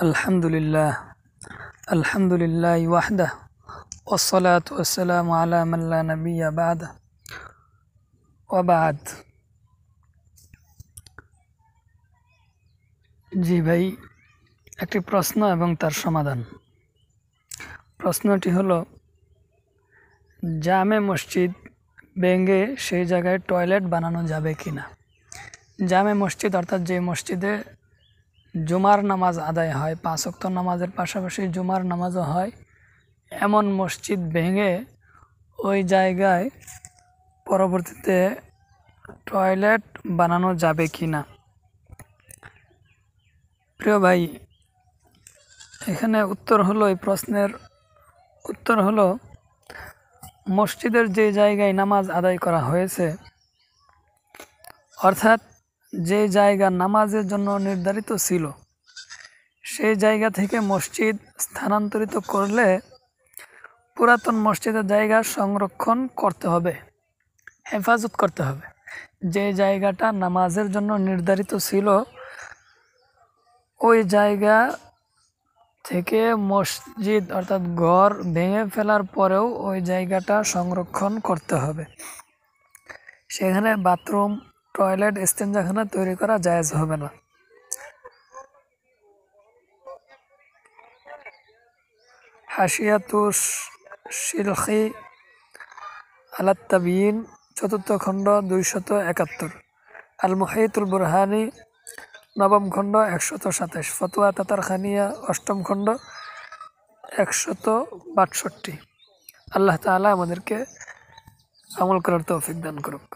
আলহামদুলিল্লাহ আলহামদুলিল্লাহি ওয়াহদাহ ওয়াসসালাতু ওয়াসসালামু আলা মান লা নাবিয়্যা বা'দা ওয়া বা'দ। জি ভাই, একটি প্রশ্ন এবং তার সমাধান। প্রশ্নটি হলো, জামে মসজিদ ভেঙে সেই জায়গায় টয়লেট বানানো যাবে কিনা। জামে মসজিদ অর্থাৎ যে মসজিদে জুমার নামাজ আদায় হয়, 5 ওয়াক্ত নামাজের পাশাপাশি জুমার নামাজও হয়, এমন মসজিদ ভেঙে ওই জায়গায় পরবর্তীতে টয়লেট বানানো যাবে কিনা। প্রিয় ভাই, এখানে উত্তর হলো, এই প্রশ্নের উত্তর হলো, মসজিদের যে জায়গায় নামাজ আদায় করা হয়েছে, অর্থাৎ যে জায়গা নামাজের জন্য নির্ধারিত ছিল, সেই জায়গা থেকে মসজিদ স্থানান্তরিত করলে পুরাতন মসজিদের জায়গা সংরক্ষণ করতে হবে, হেফাজত করতে হবে। যে জায়গাটা নামাজের জন্য নির্ধারিত ছিল, ওই জায়গা থেকে মসজিদ অর্থাৎ ঘর ভেঙে ফেলার পরেও ওই জায়গাটা সংরক্ষণ করতে হবে। সেখানে বাথরুম, টয়লেট, ইস্তেঞ্জাখানা তৈরি করা জায়েজ হবে না। হাশিয়াতুশ শিলখি আলাত তাবিয়িন, 4th খণ্ড 271, আল মুহিতুল বুরহানি 9ম খণ্ড 127, ফতোয়া তাতারখানিয়া 8ম খণ্ড 162। আল্লাহ তাআলা আমাদেরকে আমল করার তৌফিক দান করুক।